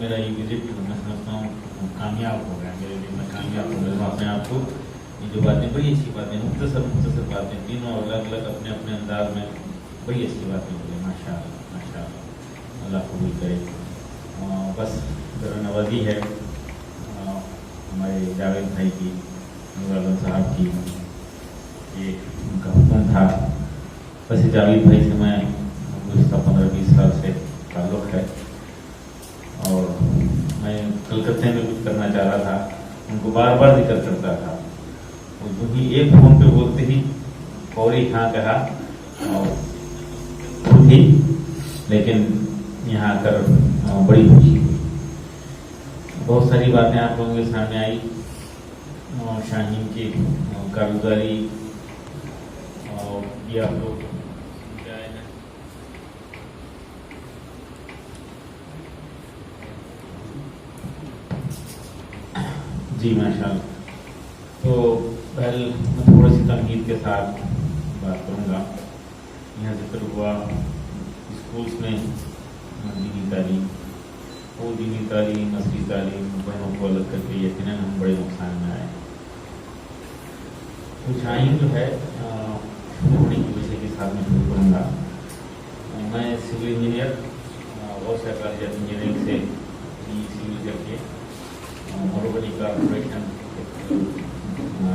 میرا یہ وزٹ میں سمجھتا ہوں کامیاب ہو گیا میرے لیے، میں کامیاب ہو گیا اپنے آپ کو. یہ جو باتیں بڑی اچھی باتیں، مختصر باتیں، تینوں الگ الگ اپنے اپنے انداز میں بڑی اچھی باتیں ہوئی. ماشاء اللہ ماشاء اللہ، اللہ قبول کرے. بس ذرا نوازی ہے ہمارے جاوید بھائی کی، نور عالم صاحب کی، یہ ان کا حکم تھا. بس جاوید بھائی سے میں گزشتہ 15-20 سال سے تعلق ہے، اور میں کلکتے میں کچھ کرنا چاہ رہا تھا، ان کو بار بار ذکر کرتا تھا. وہ جو ہی ایک فون پہ بولتے ہی فوری ہاں کہا اور خود ہی، لیکن یہاں آ کر بڑی خوشی ہوئی. بہت ساری باتیں آپ لوگوں کے سامنے آئی. شاہین کی کارگزاری اور یہ آپ لوگ جی ماشاء اللہ. تو پہل میں تھوڑی سی تنقید کے ساتھ بات کروں گا. یہاں ذکر ہوا اسکولس میں دینی تعلیم، وہ دینی تعلیم، عصری تعلیم، بہنوں کو الگ کر کے یقیناً ہم بڑے نقصان میں آئے. تو شاہین جو ہے شروع ہونے کی وجہ کے ساتھ میں شروع کروں گا. میں سول انجینئر اور کالج آف انجینئرنگ سے سی کر کے مروبلی کارپوریشن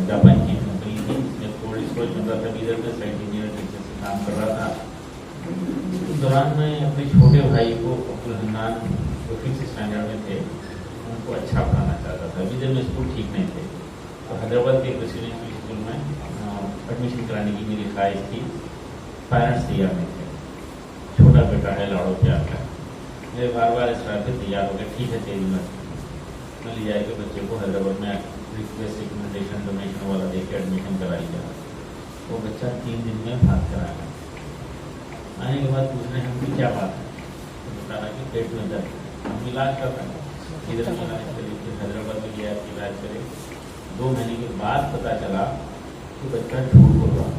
جاپان کی کمپنی تھی، اس میں کولڈ اسٹوریج بن رہا تھا ادھر میں، سائٹ انجینئر ٹیچر سے کام کر رہا تھا. اس دوران میں اپنے چھوٹے بھائی کو عبدالحنان جو 5th اسٹینڈرڈ میں تھے، ان کو اچھا پڑھانا چاہتا تھا. ادھر میں اسکول ٹھیک نہیں تھے، تو حیدرآباد کے ریسیڈنشیل اسکول میں ایڈمیشن کرانے کی میری خواہش تھی. پیرنٹس تیار نہیں تھے. چھوٹا بیٹا ہے لاڑو پیار کا، میرے بار بار اس طرح سے تیار ہو گئے، ٹھیک ہے تیری مرضی، میں لے جائے کے بچے کو حیدرآباد میں ریکویسٹ ریکمنڈیشن ڈونیشن والا دے کے ایڈمیشن کرائی جائے. وہ بچہ 3 دن میں بھاگ کر آیا. آنے کے بعد پوچھنے ہم کی کیا بات ہے، بتا رہا کہ پیٹ میں درد، ہم علاج کر رہے ہیں، ادھر علاج کرے، پھر حیدرآباد میں گیا علاج کرے. 2 مہینے کے بعد پتہ چلا کہ بچہ جھوٹ بول رہا.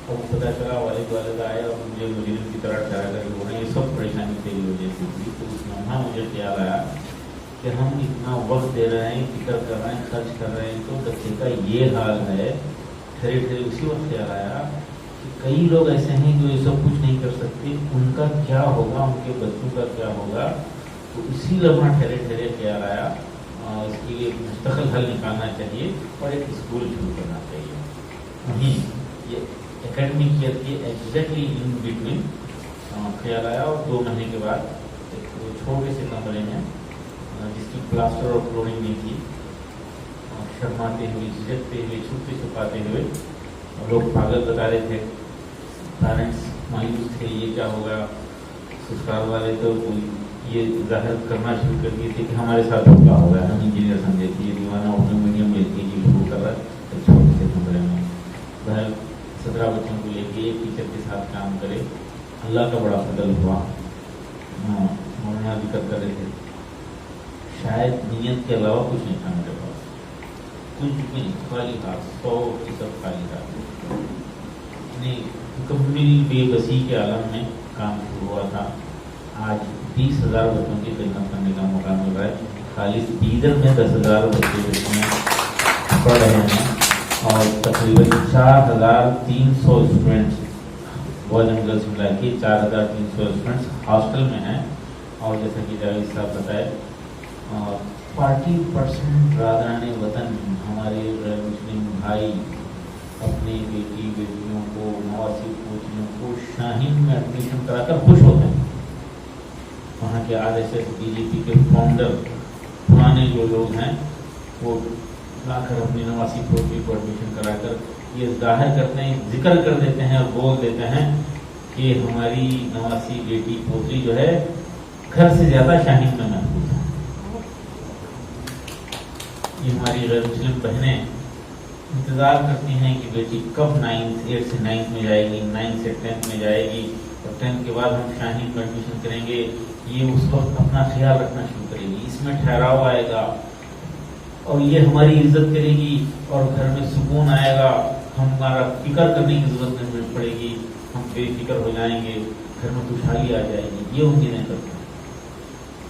اور پتہ چلا والد آئے اور مجھے مجرم کی طرح ٹھہرا کر بول رہے ہیں یہ سب پریشانی تیری وجہ سے ہوئی. تو اس لمحہ مجھے خیال آیا کہ ہم اتنا وقت دے رہے ہیں، فکر کر رہے ہیں، خرچ کر رہے ہیں، تو بچے کا یہ حال ہے. ٹھہرے ٹھہرے اسی وقت خیال آیا کہ کئی لوگ ایسے ہیں جو یہ سب کچھ نہیں کر سکتے، ان کا کیا ہوگا، ان کے بچوں کا کیا ہوگا. تو اسی لمحہ ٹھہرے ٹھہرے خیال آیا اس کے لیے مستقل حل نکالنا چاہیے اور ایک اسکول شروع کرنا چاہیے. وہیں یہ اکیڈمک ایئر کے ایگزیکٹلی ان بٹوین خیال آیا. اور 2 مہینے کے بعد ایک چھوٹے سے کمرے میں جس کی پلاسٹر اور فلورنگ نہیں تھی، شرماتے ہوئے، جھجکتے ہوئے، چھپتے چھپاتے ہوئے، لوگ پاگل بتا رہے تھے، پیرنٹس مایوس تھے، یہ کیا ہوگا. سسرال والے تو یہ ظاہر کرنا شروع کر دیے تھے کہ ہمارے ساتھ کیا ہوگا، ہم انجینئر سمجھے تھے، یہ دیوانہ اردو میڈیم میں LKG شروع کر رہا ہے ایک چھوٹے سے کمرے میں. بہر 17 بچوں کو لے کے ایک ٹیچر کے ساتھ کام کرے. اللہ کا بڑا فضل ہوا. مولانا ذکر کر رہے تھے شاید نیت کے علاوہ کچھ نہیں تھا میرے پاس، کچھ بھی نہیں، خالی ہاتھ، 100% خالی ہاتھ. مکمل بے بسی کے عالم میں کام شروع ہوا تھا. آج 20,000 بچوں کی خدمت کرنے کا موقع مل رہا ہے. خالص بیدر میں 10,000 بچے پڑھ رہے ہیں اور تقریباً 4,300 اسٹوڈنٹس بوائز اینڈ گرلس ملا کے 4,300 اسٹوڈنٹس ہاسٹل میں ہیں. اور جیسا کہ جاوید صاحب بتائے 40% برادران وطن ہمارے غیر مسلم بھائی اپنے بیٹی بیٹیوں کو، نواسی پوتیوں کو شاہین میں ایڈمیشن کرا کر خوش ہوتے ہیں. وہاں کے RSS BJP کے فاؤنڈر پرانے جو لوگ ہیں وہ لا کر اپنی نواسی پوتی کو ایڈمیشن کرا کر یہ ظاہر کرتے ہیں، ذکر کر دیتے ہیں اور بول دیتے ہیں کہ ہماری نواسی بیٹی پوتی جو ہے گھر سے زیادہ شاہین میں محفوظ ہے. یہ ہماری غیر مسلم بہنیں انتظار کرتی ہیں کہ بیٹی کب 8 سے 9 میں جائے گی، 9 سے 10 میں جائے گی، اور 10 کے بعد ہم شاہین میں ایڈمیشن کریں گے. یہ اس وقت اپنا خیال رکھنا شروع کرے گی، اس میں ٹھہراؤ آئے گا اور یہ ہماری عزت کرے گی اور گھر میں سکون آئے گا. ہمارا فکر کرنے کی ضرورت نہیں پڑے گی، ہم بے فکر ہو جائیں گے، گھر میں خوشحالی آ جائے گی. یہ امید نہیں کرتے.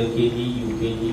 LKG UKG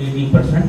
80%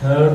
3rd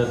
10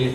8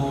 2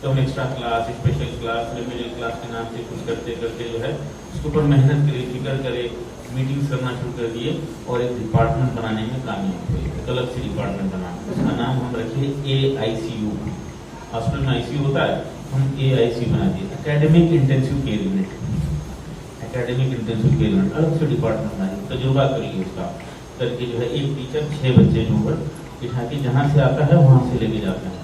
تو ہم extra class, special class, remedial class کے نام سے کچھ کرتے کرتے جو ہے اس کے اوپر محنت کرے، فکر کرے، میٹنگس کرنا شروع کر دیے اور ایک ڈپارٹمنٹ بنانے میں کامیاب ہوئے، ایک الگ سے ڈپارٹمنٹ بنا، اس کا نام ہم رکھے AICU. ہاسپٹل میں ICU ہوتا ہے، ہم AICU بنا دیے، academic intensive care unit. Academic intensive care unit الگ سے ڈپارٹمنٹ بنا دیے، تجربہ کریے اس کا کر کے جو ہے ایک ٹیچر 6 بچے جو اوپر بٹھا کے جہاں سے آتا ہے وہاں سے لے کے جاتے ہیں.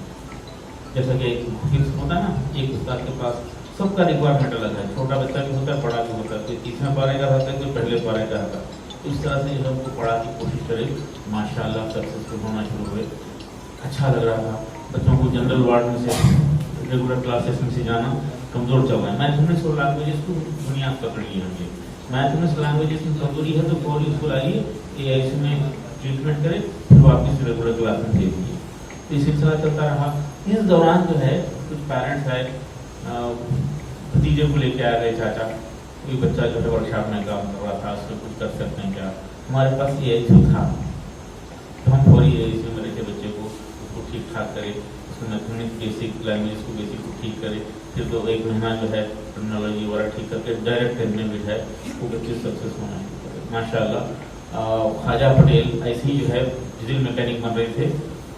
جیسا کہ ایک فکس ہوتا ہے نا، ایک استاد کے پاس سب کا ریکوائرمنٹ الگ ہے، چھوٹا بچہ بھی ہوتا ہے، بڑا بھی ہوتا ہے، کوئی 30ویں پارے کا رہتا ہے، کوئی پہلے پارے کا رہتا ہے. اس طرح سے جو ہم کو پڑھا کی کوشش کرے. ماشاء اللہ سکسیسفل ہونا شروع ہوئے، اچھا لگ رہا تھا. بچوں کو جنرل وارڈ میں سے ریگولر کلاسز میں سے جانا کمزور چل رہا ہے. میتھمیٹکس اور لینگویجز کو بنیاد پکڑ لی ہم نے. میتھمیٹکس لینگویجز میں کمزوری ہے تو فوری اس کو لائیے AICU میں ٹریٹمنٹ کرے، پھر واپس ریگولر کلاس میں بھیج دیجیے. یہ سلسلہ چلتا رہا. اس دوران جو ہے کچھ پیرنٹس ہے بھتیجے کو لے کے آ گئے، چاچا کوئی بچہ جو ہے ورک شاپ میں کام کر رہا تھا، اس میں کچھ کر سکتے ہیں کیا. ہمارے پاس AICU تھا تو ہم فوری AICU میں رکھے بچے کو، اس کو ٹھیک ٹھاک کرے، اس کو میتھمیٹکس بیسک لینگویج کو بیسک کو ٹھیک کرے. پھر تو 1 مہینہ جو ہے ٹرمنالوجی وغیرہ ٹھیک کر کے ڈائریکٹ ٹرم میں جو ہے وہ بچے سکسیس ہونا ہے ماشاء اللہ. خواجہ پٹیل ایسے ہی جو ہے ڈیزل میکینک بن رہے تھے،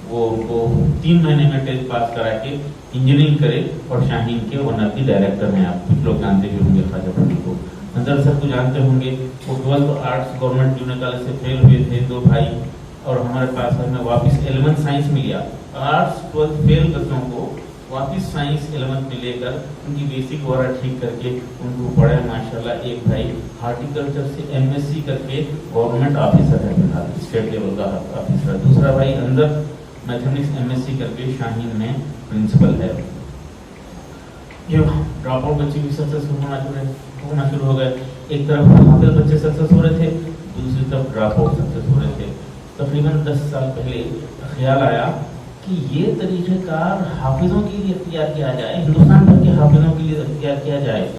وہ ان کو 3 مہینے میں ٹیسٹ پاس کرا کے انجینئرنگ کرے اور شاہین کے ونر کی ڈائریکٹر ہیں. آپ کچھ لوگ جانتے بھی ہوں گے خواجہ پٹیل کو، انصر سر کو جانتے ہوں گے. وہ 12th arts government junior college سے فیل ہوئے تھے 2 بھائی، اور ہمارے پاس ہمیں واپس 11th سائنس میں لیا. آرٹس 12th فیل بچوں کو واپس سائنس 11th میں لے کر ان کی بیسک وغیرہ ٹھیک کر کے ان کو پڑھا ماشاء اللہ. ایک بھائی ہارٹیکلچر سے MSc کر کے گورنمنٹ آفیسر ہے، اسٹیٹ لیول کا آفیسر. دوسرا بھائی اندر میتھمیٹکس MSc کر کے شاہین میں پرنسپل ہے. یہ ڈراپ آؤٹ بچے بھی سکسیسفل ہونا شروع ہو گئے. ایک طرف حافظ بچے سکسیس ہو رہے تھے، دوسری طرف ڈراپ آؤٹ سکسیس ہو رہے تھے. تقریباً 10 سال پہلے خیال آیا کہ یہ طریقہ کار حافظوں کے لیے اختیار کیا جائے، ہندوستان بھر کے حافظوں کے لیے اختیار کیا جائے.